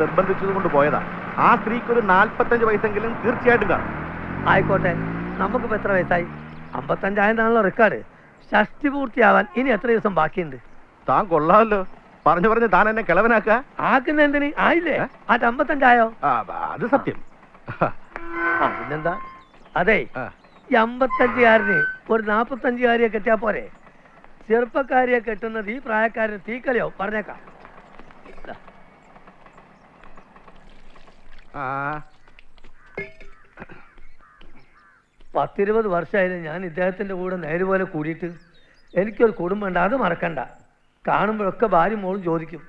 നിർബന്ധിച്ചത് കൊണ്ട് പോയതാ. ആ സ്ത്രീക്ക് ഒരു 45 വയസ്സെങ്കിലും തീർച്ചയായിട്ടും കാണും. ആയിക്കോട്ടെ, നമുക്കിപ്പോ എത്ര വയസ്സായി? 55 റെക്കോർഡ്. ഷഷ്ടി പൂർത്തിയാവാൻ ഇനി എത്ര ദിവസം ബാക്കിയുണ്ട്? താൻ കൊള്ളാമല്ലോ, പറഞ്ഞു പറഞ്ഞ് താൻ എന്നെ കിളവനാക്ക. ആക്കുന്ന എന്തിന്? ആയില്ലേ? ആ 55 അത് സത്യം. പിന്നെന്താ? അതെ, ഈ 55കാരന് ഒരു 45കാരിയെ കെട്ടിയാ പോരെ? ചെറുപ്പക്കാരിയെ കെട്ടുന്നത് ഈ പ്രായക്കാരന് തീക്കളിയോ? പറഞ്ഞേക്കാം. 10-20 വർഷമായാലും ഞാൻ ഇദ്ദേഹത്തിന്റെ കൂടെ നേരുപോലെ കൂടിയിട്ട് എനിക്കൊരു കുടുംബമുണ്ട്, അത് മറക്കണ്ട. കാണുമ്പോഴൊക്കെ ഭാര്യ മോളും ചോദിക്കും,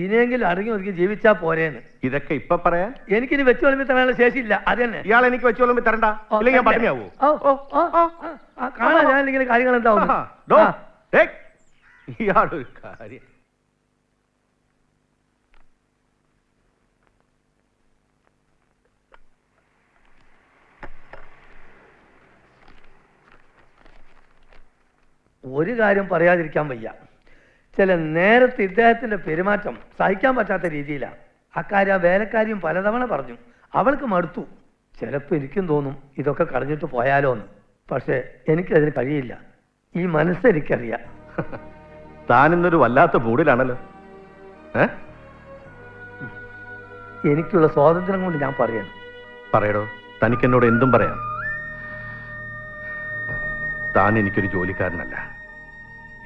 ഇനിയെങ്കിലും അടങ്ങി ഒതുക്കി ജീവിച്ചാ പോരേന്ന്. ഇതൊക്കെ ഇപ്പൊ പറയാൻ എനിക്കിനി വെച്ച് വിളമ്പി തരാനുള്ള ശേഷിയില്ല. അത് തന്നെ. ഇയാൾ എനിക്ക് വെച്ച് വിളമ്പി തരണ്ട, ഇല്ലെങ്കിൽ ഞാൻ പട്ടിണിയാവോ? കാണാൻ ഞാൻ ഇങ്ങനെ കാര്യങ്ങൾ എന്താവും. ഇയാളൊരു കാര്യം. ഒരു കാര്യം പറയാതിരിക്കാൻ വയ്യ. ചില നേരത്തെ ഇദ്ദേഹത്തിന്റെ പെരുമാറ്റം സഹിക്കാൻ പറ്റാത്ത രീതിയിലാണ്. അക്കാര്യം ആ വേലക്കാരിയും പലതവണ പറഞ്ഞു. അവൾക്ക് മടുത്തു. ചിലപ്പോൾ എനിക്കും തോന്നും ഇതൊക്കെ കളഞ്ഞിട്ട് പോയാലോ എന്ന്. പക്ഷെ എനിക്കതിന് കഴിയില്ല. ഈ മനസ്സെനിക്കറിയാം. താനിന്നൊരു വല്ലാത്ത മൂഡിലാണല്ലോ. എനിക്കുള്ള സ്വാതന്ത്ര്യം കൊണ്ട് ഞാൻ പറയണം. പറയടോ, തനിക്കെന്നോട് എന്തും പറയാം. താൻ എനിക്കൊരു ജോലിക്കാരനല്ല,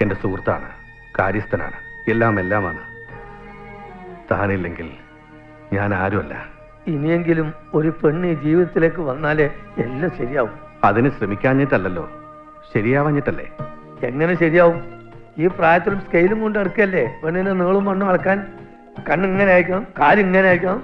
എന്റെ സുഹൃത്താണ്, കാര്യസ്ഥനാണ്, എല്ലാമാണ്. താനില്ലെങ്കിൽ ഞാൻ ആരുമല്ല. ഇനിയെങ്കിലും ഒരു പെണ്ണ് ജീവിതത്തിലേക്ക് വന്നാലേ എല്ലാം ശരിയാവും. അതിന് ശ്രമിക്കാഞ്ഞിട്ടല്ലോ, ശരിയാവാഞ്ഞിട്ടല്ലേ? എങ്ങനെ ശരിയാവും? ഈ പ്രായത്തിലും സ്കെയിലും കൊണ്ട് എടുക്കല്ലേ പെണ്ണിനെ നീളും മണ്ണും അളക്കാൻ. കണ്ണിങ്ങനെ അയക്കണം, കാലിങ്ങനെ അയക്കണം.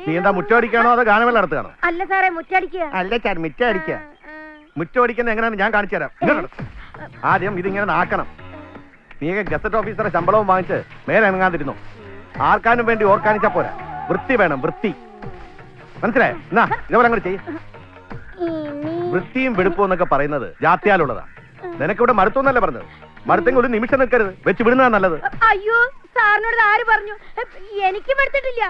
നീ എന്താ മുറ്റടിക്കാണോ അതോ ഗാനമേള നടത്തുകയാണോ? അല്ല സാറേ, മുറ്റടിക്കുക. അല്ല സാർ, മുറ്റടിക്കുക. മുറ്റടിക്കുന്ന എങ്ങനെയാണെന്ന് ഞാൻ കാണിച്ചു തരാം. ആദ്യം ഇതിങ്ങനെ നാക്കണം. നീ ഗസറ്റ് ഓഫീസറെ ശമ്പളവും വാങ്ങിച്ച് മേലെ ഇറങ്ങാതിരുന്നു. ആർക്കാനും വേണ്ടി ഓർക്കാനിച്ചാ പോരാ. വൃത്തി വേണം, വൃത്തി. മനസ്സിലായോ? എന്നാ ഇതേപോലെ അങ്ങോട്ട് ചെയ്യും. വൃത്തിയും വെടുപ്പും എന്നൊക്കെ പറയുന്നത് ജാത്യാലുള്ളതാ. നിനക്കിവിടെ മടുത്തൊന്നല്ലേ പറഞ്ഞത്? മടുത്തെങ്കിൽ ഒരു നിമിഷം നിൽക്കരുത്, വെച്ച് വിടുന്നതാ നല്ലത്. അയ്യോ, സാറിനോട് ആര് പറഞ്ഞു? എനിക്ക് മടുത്തിട്ടില്ല.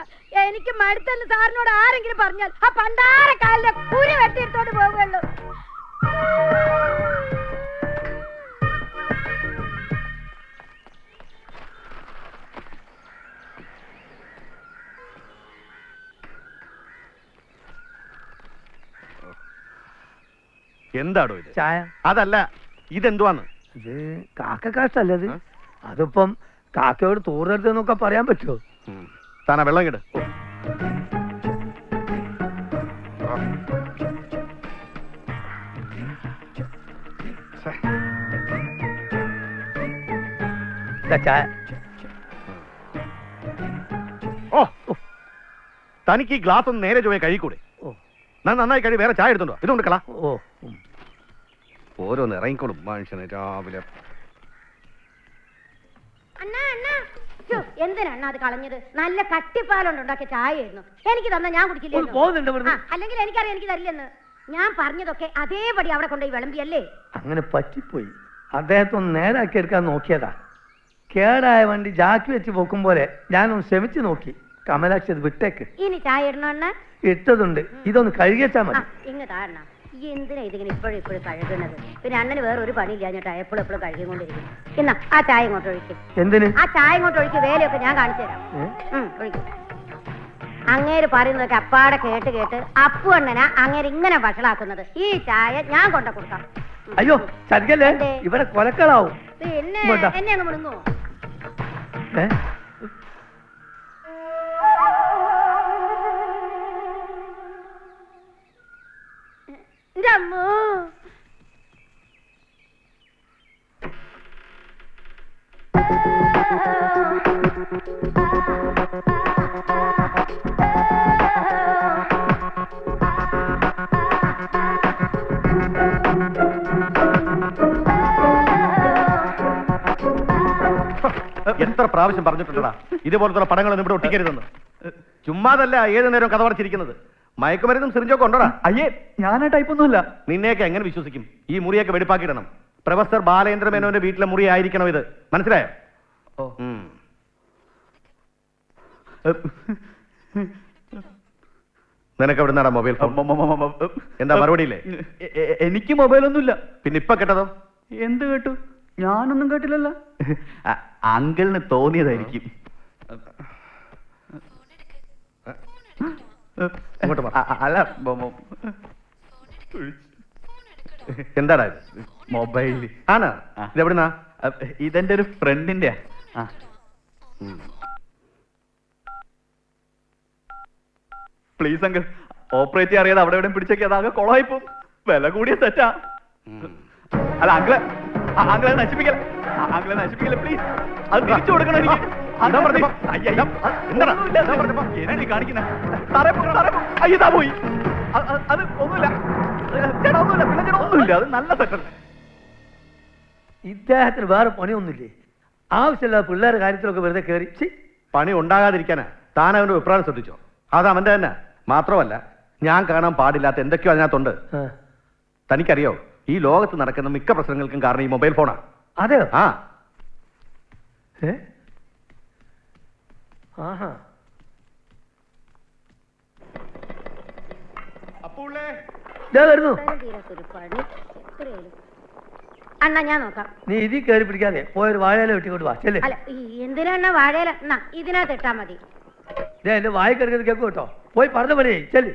എനിക്ക് മടുത്തെന്ന് സാറിനോട് ആരെങ്കിലും പറഞ്ഞാൽ ആ പണ്ടാര കാലിലെ കുരു വെട്ടിയെടുത്തോണ്ട് പോകുള്ളൂ. എന്താടോ ഇത്? ചായ? അതല്ല, ഇതെന്തുവാന്ന്? ഇത് കാക്കക്കാഷ്ടല്ലത്. അതിപ്പം കാക്കയോട് തൂറരുതെന്നൊക്കെ പറയാൻ പറ്റുമോ? താനാ വെള്ളം കിട്. ചായ. ഓ, തനിക്ക് ഈ ഗ്ലാസ് ഒന്ന് നേരെ ചൊവ്വേ കഴിക്കൂടെ? നന്നായി കഴി, വേറെ ചായ എടുത്തോണ്ടോ? ഇതുകൊണ്ട് കളാ. ഓരോന്ന് ഇറങ്ങിക്കോളും മനുഷ്യന് രാവിലെ. എന്തിനാണ് അത് കളഞ്ഞത്? നല്ല കട്ടിപ്പാലുണ്ട് ഉണ്ടാക്കിയ ചായയായിരുന്നു. എനിക്ക് തന്ന ഞാൻ കുടിക്കില്ലേ? അല്ലെങ്കിൽ എനിക്കറിയാം എനിക്ക് തരില്ലെന്ന്. ഞാൻ പറഞ്ഞതൊക്കെ അതേപടി അവിടെ കൊണ്ടുപോയി വിളമ്പിയല്ലേ? അങ്ങനെ പറ്റിപ്പോയി. അദ്ദേഹത്തെ ഒന്ന് നേരാക്കി എടുക്കാൻ നോക്കിയതാ. കേടായ വണ്ടി ജാക്കി വെച്ച് പോക്കും പോലെ ഞാനൊന്ന് ശ്രമിച്ചു നോക്കി. കമലാക്ഷി അത് വിട്ടേക്ക്. ഇനി ചായ ഇടണോന്ന് ഇട്ടതുണ്ട്, ഇതൊന്ന് കഴുകിച്ചാ മതി. ഇങ്ങ് താഴണ. എന്തിനാ ഇതിങ്ങനെ ഇപ്പോഴും കഴുകണത്? പിന്നെ അണ്ണന് വേറെ ഒരു പണിയില്ലാഞ്ഞിട്ടാ എപ്പോഴും കഴുകിക്കൊണ്ടിരിക്കും. എന്നാ ആ ചായ ഇങ്ങോട്ട് ഒഴിക്കും. എന്തിന്? ആ ചായ ഇങ്ങോട്ട് ഒഴിക്കും. വേലയൊക്കെ ഞാൻ കാണിച്ചു തരാം. ഒഴിക്കും. അങ്ങേര് പറയുന്നതൊക്കെ അപ്പാടെ കേട്ട് അപ്പു അണ്ണനാ അങ്ങേര് ഇങ്ങനെ വഷളാക്കുന്നത്. ഈ ചായ ഞാൻ കൊണ്ട കൊടുക്കാം. അയ്യോ ചതിക്കല്ലേ, ഇവിടെ കൊലക്കളാവും. പിന്നെ എന്നെ അങ്ങ് മുടങ്ങുമോ? എത്ര പ്രാവശ്യം പറഞ്ഞിട്ടുണ്ടടാ ഇതുപോലത്തെ പടങ്ങളൊന്നും ഇവിടെ ഒട്ടിക്കരുതെന്ന്. ചുമ്മാതല്ല ഏത് നേരം കഥ പറച്ചിരിക്കുന്നത്. മയക്കുമരുന്നും സിറിഞ്ചൊക്കെ ഉണ്ടോടാ? അയ്യേ ഞാൻ ആ ടൈപ്പൊന്നുമല്ല. നിന്നെയൊക്കെ എങ്ങനെ വിശ്വസിക്കും? ഈ മുറിയൊക്കെ വെടിപ്പാക്കിയിടണം. പ്രൊഫസർ ബാലേന്ദ്ര മേനോന്റെ വീട്ടിലെ മുറി ആയിരിക്കണം ഇത്. മനസ്സിലായോ? നിനക്ക് എവിടെ നിന്നാടാ മൊബൈൽ ഫോൺ? എന്താ മറുപടിയില്ലേ? എനിക്ക് മൊബൈലൊന്നുമില്ല. പിന്നെ ഇപ്പൊ കേട്ടതോ? എന്ത് കേട്ടു? ഞാനൊന്നും കേട്ടില്ലല്ലോ. അങ്കിളിന് തോന്നിയതായിരിക്കും. അല്ല എന്താടാ മൊബൈൽ ആണോ? ഇതെവിടുന്നാ? ഇതെന്റെ ഒരു ഫ്രണ്ടിന്റെ. പ്ലീസ് അങ്കിൾ, ഓപ്പറേറ്റ് അറിയാതെ അവിടെ എവിടെയും പിടിച്ചേക്ക് അതാകെ കൊളായിപ്പോ. വില കൂടിയ സെറ്റാ. അല്ല അങ്കിളെ അങ്കിളെ നശിപ്പിക്കല, അങ്കിളെ നശിപ്പിക്കല പ്ലീസ്. അത് തിരിച്ചു കൊടുക്കണം എനിക്ക്. എന്നെ കാണിക്കുന്ന അയ്യതാ പോയി. അത് ഒന്നുമില്ല ചേട്ടാ, ഒന്നുമില്ല പിന്നെ ചേട്ടാ, ഒന്നുമില്ല. അത് നല്ല സെറ്റല്ലേ. ഇദ്ദേഹത്തിന് വേറെ പണിയൊന്നുമില്ലേ? ആവശ്യമില്ല പിള്ളേരുടെ കാര്യത്തിലൊക്കെ വെറുതെ കയറി. പണി ഉണ്ടാകാതിരിക്കാനാ താൻ അവന്റെ അഭിപ്രായം ശ്രദ്ധിച്ചോ? അത് അവന്റെ തന്നെ. മാത്രമല്ല ഞാൻ കാണാൻ പാടില്ലാത്ത എന്തൊക്കെയോ അതിനകത്തുണ്ട്. തനിക്കറിയോ ഈ ലോകത്ത് നടക്കുന്ന മിക്ക പ്രശ്നങ്ങൾക്കും കാരണം ഈ മൊബൈൽ ഫോണാ. അതെയോ? ആ ആഹാ. വരുന്നു. അണ്ണാ ഞാൻ നോക്കാം. നീ ഇതിൽ കയറി പിടിക്കാതെ പോയൊരു വാഴയില വെട്ടിക്കൊണ്ട് വാ. ചെല്ലേ. അല്ല എന്തിനാ വാഴയില? ഇതിനകത്ത് ഇട്ടാ മതി. എന്റെ വായി കിടക്കുന്നത് കേൾക്കും കേട്ടോ. പോയി പറഞ്ഞ പണിയേ. ചെല്ലി.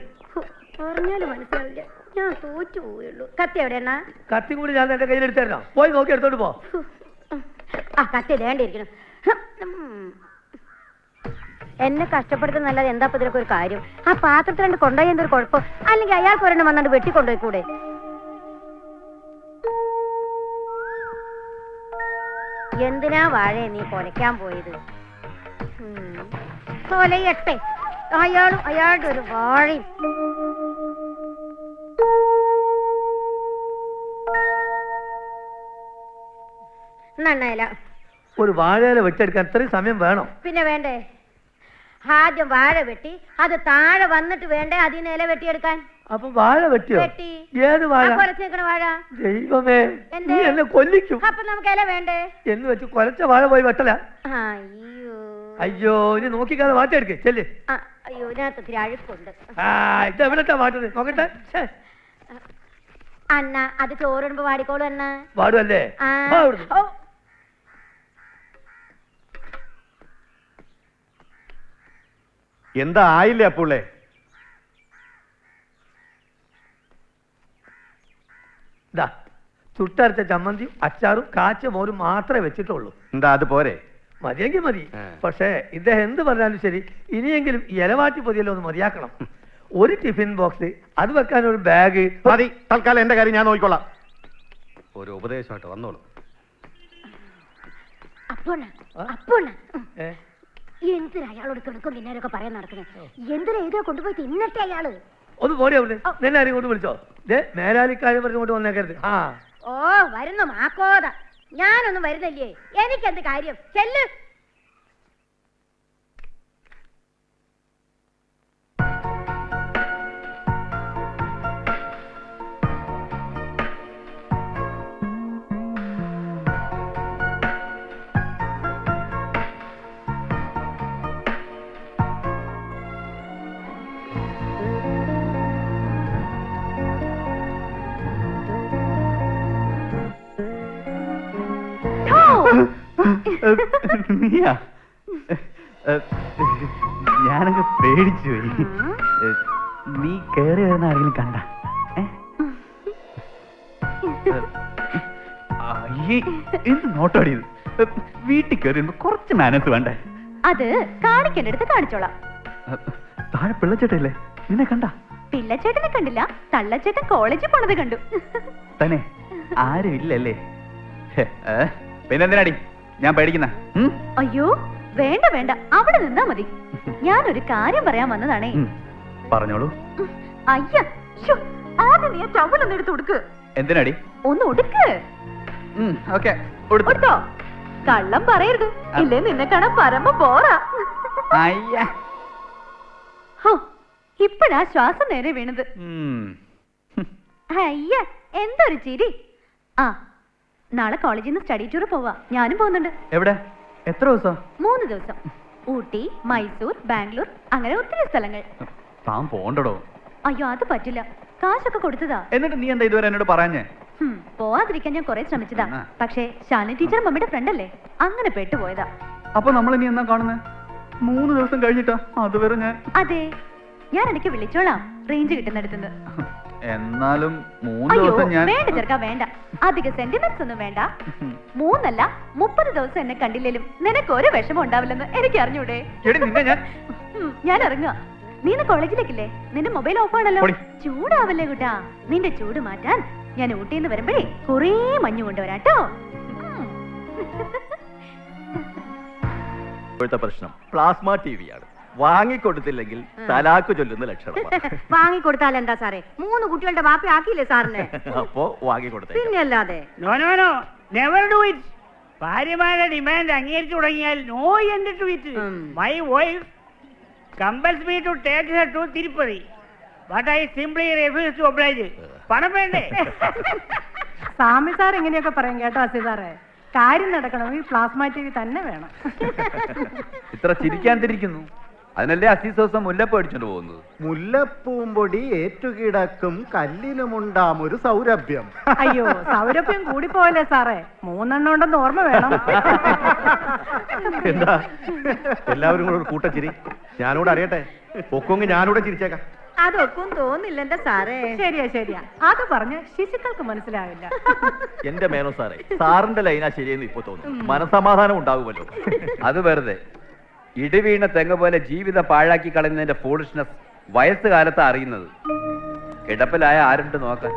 പറഞ്ഞാലും മനസ്സിലാവില്ല. ഞാൻ തോറ്റു പോയുള്ളൂ. കത്തി എവിടെയാ? കത്തി കൂടി ഞാൻ എന്റെ കയ്യിലെടുത്തരണോ? പോയി നോക്കി എടുത്തോണ്ട് പോ. ആ കത്തി വേണ്ടിയിരിക്കണം. എന്നെ കഷ്ടപ്പെടുത്തുന്നല്ലാതെ എന്താ ഇതിലൊക്കെ ഒരു കാര്യം? ആ പാത്രത്തിൽ രണ്ട് കൊണ്ടുപോയി എന്തൊരു കുഴപ്പം? അല്ലെങ്കിൽ അയാൾക്ക് ഒരെണ്ണം വന്നിട്ട് വെട്ടിക്കൊണ്ടുപോയി കൂടെ? എന്തിനാ വാഴയെ നീ കൊലയ്ക്കാൻ പോയത്? കൊലയട്ടെ അയാളും അയാളുടെ ഒരു വാഴയും. നന്നായില്ല. ഒരു വാഴയില വെട്ടിയെടുക്കാൻ ഇത്രയും സമയം വേണം? പിന്നെ വേണ്ടേ? ആദ്യം വാഴ വെട്ടി അത് താഴെ വന്നിട്ട് വേണ്ടേ അതിന് ഇല വെട്ടിയെടുക്കാൻ? അപ്പൊ വാഴ വെട്ടിയോ? വെട്ടി. ഏത് വാഴ? കൊലച്ച് നിൽക്കണ വാഴ. ദൈവമേ, നീ എന്നെ കൊല്ലിക്കും. അപ്പൊ നമുക്ക് ഇല വേണ്ടേ? എന്ന് വെച്ച് കൊലച്ച വാഴ പോയി വെട്ടല? അയ്യോ അയ്യോ, ഇനി നോക്കിക്കാതെ മാറ്റിയെടുക്കേ. ചെല്ലേ. അയ്യോ ഇതിനകത്ത് ഇത്തിരി അഴുക്കുണ്ട്. ഇതെവിടത്താ മാറ്റുന്നത്? നോക്കട്ടെ. അണ്ണ അത് ചോറിടുമ്പോ വാടിക്കോളൂ അണ്ണ. വാടുവല്ലേ? എന്താ ആയില്ലേ അപ്പുള്ളേ? ഇതാ ചുട്ടരച്ച ചമ്മന്തിയും അച്ചാറും കാച്ച മോരും മാത്രമേ വെച്ചിട്ടുള്ളൂ. എന്താ അത് പോരെ? മതിയെങ്കിൽ മതി. പക്ഷേ ഇദ്ദേഹം എന്ത് പറഞ്ഞാലും ശരി, ഇനിയെങ്കിലും ഇലവാട്ടി പൊതിയല്ലോ ഒന്ന് മതിയാക്കണം. ഒരു ടിഫിൻ ബോക്സ്, അത് വെക്കാൻ ഒരു ബാഗ് മതി. തൽക്കാലം എന്റെ കാര്യം ഞാൻ നോക്കിക്കൊള്ളാം. ഒരു ഉപദേശമായിട്ട് വന്നോളൂ. എന്തിനാ അയാളോട് കിടക്കും പിന്നേരൊക്കെ പറയാൻ നടക്കുന്നത്? എന്തിനാ ഇതിനെ കൊണ്ടുപോയി തിന്നട്ടെ അയാള്. ഒന്ന് പോരെ അവിടെ. നിന്നെ ആരെയും കൊണ്ട് വിളിച്ചോ? മേലാലിക്കാര്യം പറഞ്ഞുകൊണ്ട് വന്നേക്കരുത്. ഓ വരുന്നു മാക്കോത. ഞാനൊന്നും വരുന്നില്ലേ? എനിക്കെന്ത് കാര്യം? ചെല്ല്. നീയാ? ഞാനങ്ങ് പേടിച്ചു പോയി. നീ കയറി വരുന്ന ആരെങ്കിലും കണ്ട? അയ്യേ, എന്ത് നോട്ടോടിയത്? വീട്ടിൽ കയറി കുറച്ച് മാനസ് വേണ്ടേ? അത് കാണിക്കേണ്ടടുത്ത് കാണിച്ചോളാം. താഴെ പിള്ളച്ചേട്ടല്ലേ? നിന്നെ കണ്ട? പിള്ളച്ചേട്ടനെ കണ്ടില്ല, തള്ളച്ചേട്ടൻ കോളേജിൽ പോണത് കണ്ടു. തന്നെ ആരും ഇല്ലല്ലേ? പിന്നെന്തിനാടി ഞാൻ പേടിക്കുന്ന? അയ്യോ വേണ്ട വേണ്ട, അവിടെ നിന്നാ മതി. ഞാനൊരു കാര്യം പറയാൻ വന്നതാണേ. പറഞ്ഞോളൂ. അയ്യ ആദ്യം നീ ടവലൊന്ന് എടുത്ത് കൊടുക്ക്. എന്തിനാടി? ഒന്ന് ഉടുക്ക്. ഓക്കേ, കൊടുത്തോ? കള്ളം പറയരുത്, ഇല്ലേ നിന്നെ കാണാൻ പരമ പോറാ. അയ്യ. ഹോ, ഇപ്പഴാ ശ്വാസം നേരെ വീണത്. അയ്യ, എന്തൊരു ചിരി. ആ, നാളെ കോളേജിൽ നിന്ന് സ്റ്റഡി ടൂർ പോവാ. ഞാനും പോകുന്നുണ്ട്. എവിടെ? എത്ര ദിവസം? 3 ദിവസം. ഊട്ടി, മൈസൂർ, ബാംഗ്ലൂർ, അങ്ങനെ ഒത്തിരി സ്ഥലങ്ങൾ. താൻ പോണ്ടടോ. അയ്യോ, അത് പറ്റില്ല. കാശൊക്കെ കൊടുത്തതാ. എന്നിട്ട് നീ എന്താ ഇതുവരെ എന്നോട് പറഞ്ഞേ? പോവാതിരിക്കാൻ ഞാൻ കുറെ ശ്രമിച്ചതാ. എന്നാ? പക്ഷേ ശാലിനി ടീച്ചർ മമ്മിയുടെ ഫ്രണ്ട് അല്ലേ, അങ്ങനെ പെട്ടുപോയതാ. അപ്പൊ നമ്മൾ ഇനി എന്നാ കാണുന്നത്? 3 ദിവസം കഴിഞ്ഞിട്ടാ. അതുവരെ ഞാൻ അതെ, ഞാൻ എനിക്ക് വിളിച്ചോളാം റേഞ്ച് കിട്ടുന്നിടത്തുനിന്ന്. എന്നാലും 3 അയ്യോ ദിവസം ഞാൻ വേണ്ട ചെറുക്കാ, വേണ്ട. അധിക സെന്റിമെന്റ്സ് ഒന്നും വേണ്ട. 3 അല്ല 30 ദിവസം എന്നെ കണ്ടില്ലേലും നിനക്ക് ഒരു വിഷമം ഉണ്ടാവില്ലെന്ന് എനിക്ക് അറിഞ്ഞൂടെ? എടി നിന്നെ ഞാൻ ഞാൻ ഇറങ്ങുക. നീ ഇന്ന് കോളേജിലേക്കില്ലേ? നിന്റെ മൊബൈൽ ഓഫ് ആണല്ലോ. പൊടി. ചൂടാവല്ലേ കുട്ടാ. നിന്റെ ചൂട് മാറ്റാൻ ഞാൻ ഊട്ടിയിൽ നിന്ന് വരുമ്പോഴേ കുറേ മഞ്ഞ് കൊണ്ടുവരാട്ടോ. ഇപ്പോഴത്തെ പ്രശ്നം പ്ലാസ്മ ടിവിയാണ്. വാങ്ങിക്കൊടുത്തില്ലെങ്കിൽ തലാക്ക് ചൊല്ലുന്ന ലക്ഷണം. വാങ്ങിക്കൊടുത്താൽ എന്താ സാറേ? 3 കുട്ടികളുടെ ബാപ്പി ആക്കിയില്ലേ സാറിന്? അപ്പോ വാങ്ങിക്കൊടുത്തേ. പിന്നെ അല്ലാതെ. No no no, never do it. ഭാര്യമാരുടെ ഡിമാൻഡ് അംഗീകരിച്ചു തുടങ്ങിയാൽ no end to it. My wife compels me to take her to Tirupati. But I simply refuse to oblige. പണം വേണ്ടേ? സ്വാമി സാർ ഇങ്ങനെയൊക്കെ പറയും കേട്ടോ അസിതാറെ. കാര്യം നടക്കണമെങ്കിൽ പ്ലാസ്മ ടി വി തന്നെ വേണം. ഇത്ര ചിരിക്കാൻ തിരിക്കുന്നു. അതിനല്ലേ അസീസ് ദിവസം മുല്ലപ്പ് അടിച്ചോണ്ട് പോകുന്നത്. മുല്ലപ്പൂമ്പൊടി ഏറ്റുകിടക്കും കല്ലിനുമുണ്ടാം ഒരു സൗരഭ്യം. അയ്യോ, സൗരഭ്യം കൂടിപ്പോയല്ലേ സാറേ. 3 എണ്ണം ഉണ്ടെന്ന് ഓർമ്മ വേണം. എന്താ എല്ലാവരും കൂടെ ഒരു കൂട്ടച്ചിരി? ഞാനൂടെ അറിയട്ടെ. പൊക്കൊങ്ങ് ഞാനൂടെ ചിരിച്ചേക്കാം. അതൊക്കും തോന്നില്ല എന്റെ സാറേ. ശരിയാ ശരിയാ, അത് പറഞ്ഞ് ശിശുക്കൾക്ക് മനസ്സിലാവില്ല. എന്റെ മേനോ സാറേ, സാറിന്റെ ലൈനാ ശരിയെന്ന് ഇപ്പൊ തോന്നുന്നു. മനസമാധാനം ഉണ്ടാകുമല്ലോ. അത് വെറുതെ. ഇടിവീണ തെങ്ങ് പോലെ ജീവിതം പാഴാക്കി കളയുന്നതിന്റെ ഫോളിഷ്നെസ് വയസ്സുകാലത്ത് അറിയുന്നത്. കിടപ്പിലായ ആരുണ്ട് നോക്കാൻ?